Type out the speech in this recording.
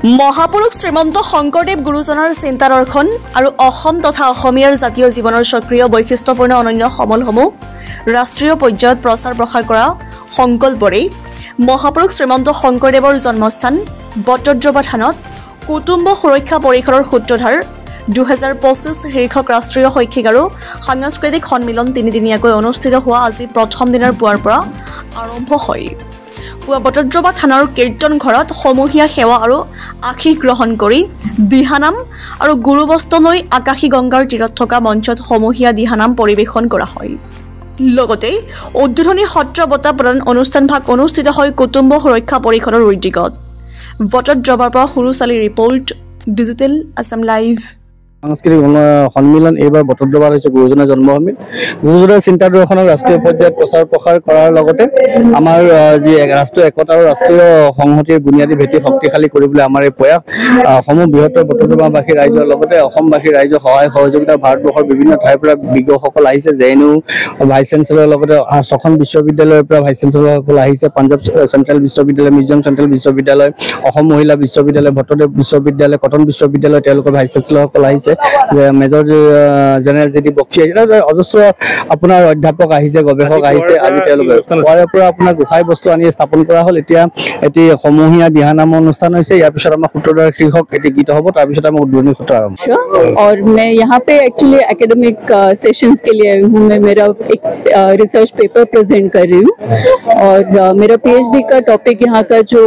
মহাপুৰুষ শ্ৰীমন্ত শংকৰদেৱ গুৰুজনাৰ চিন্তাদৰ্শন আৰু অসম তথা অসমীয়াৰ জাতীয় জীৱনৰ সক্ৰিয় বৈশিষ্ট্যপূৰ্ণ অনন্য সমলসমূহ ৰাষ্ট্ৰীয় পৰ্যায়ত প্ৰচাৰ প্ৰসাৰ কৰা সংকল্পৰে মহাপুৰুষ শ্ৰীমন্ত শংকৰদেৱৰ জন্মস্থান বটদ্ৰৱা থানত কুটুম্ব সুৰক্ষা পৰিষদৰ সূত্ৰধাৰ 2025 শীৰ্ষক ৰাষ্ট্ৰীয় শৈক্ষিক আৰু সাংস্কৃতিক সন্মিলন তিনিদিনীয়াকৈ অনুষ্ঠিত হোৱা আজি প্ৰথম দিনৰ পুৱাৰ পৰা আৰম্ভ হয়। পুৱা বটদ্ৰৱা থানাৰ কীৰ্তন ঘৰত সমূহীয়া সেৱা আৰু আশীষ গ্ৰহণ কৰি দিহানাম আৰু গুৰুবস্ত্ৰ লৈ আকাশী গংগাৰ তীৰত থকা মঞ্চত সমূহীয়া দিহানাম পৰিৱেশন কৰা হয়। লগতে উদ্বোধনী সত্ৰ বঁটা প্ৰদান অনুষ্ঠানভাগ অনুষ্ঠিত হয় কুটুম্ব সুৰক্ষা পৰিষদৰ উদ্যোগত। বটদ্ৰৱাৰ পৰা সৰুচালি ৰিপৰ্ট ডিজিটেল আছাম লাইভ। সাংস্কৃতিক সন্মিলন এইবাৰ বটদ্ৰৱাত হৈছে গুৰুজনাৰ জন্মভূমিত। গুৰুজনাৰ চিন্তাদৰ্শনক ৰাষ্ট্ৰীয় পৰ্যায়ত প্ৰচাৰ প্ৰসাৰ কৰাৰ লগতে আমাৰ যি ৰাষ্ট্ৰীয় একতা আৰু ৰাষ্ট্ৰীয় সংহতিৰ বুনিয়াদী ভেটি শক্তিশালী কৰিবলৈ আমাৰ এই প্ৰয়াস সমূহ বৃহত্তৰ বটদ্ৰৱাবাসী ৰাইজৰ লগতে অসমবাসী ৰাইজৰ সহায় সহযোগিতা ভাৰতবৰ্ষৰ বিভিন্ন ঠাইৰ পৰা বিজ্ঞসকল আহিছে। JNU ভাইচ চেঞ্চেলৰ লগতে 6খন বিশ্ববিদ্যালয়ৰ পৰা ভাইচ চেঞ্চেলৰসকল আহিছে। পাঞ্জাৱ চেণ্ট্ৰেল বিশ্ববিদ্যালয়, মিজোৰাম চেণ্ট্ৰেল বিশ্ববিদ্যালয়, অসম মহিলা বিশ্ববিদ্যালয়, ভট্টদেৱ বিশ্ববিদ্যালয়, কটন বিশ্ববিদ্যালয় তেওঁলোকৰ ভাইচ চেঞ্চেলৰসকল আহিছে। মেজৰ জেনেৰেল JD বক্সি আহিছে, অজস্ৰ আপোনাৰ অধ্যাপক আহিছে, গৱেষক আহিছে। আজি তেওঁলোকে পুৱাৰে পৰা আপোনাৰ গোসাই বস্তু আনি স্থাপন কৰা হ'ল। এতিয়া এটি সমূহীয়া দিহানাম অনুষ্ঠান হৈছে। ইয়াৰ পিছত আমাৰ সূত্ৰধাৰ শীৰ্ষক এটি গীত হ'ব, তাৰপিছত আমাৰ উদ্বোধনী সূত্ৰ আৰম্ভ। और मैं यहाँ पे एक्चुअली एकेडमिक सेशंस के लिए आई हूँ। मैं मेरा एक रिसर्च पेपर प्रेजेंट कर रही हूँ और मेरा PhD का टॉपिक यहाँ का जो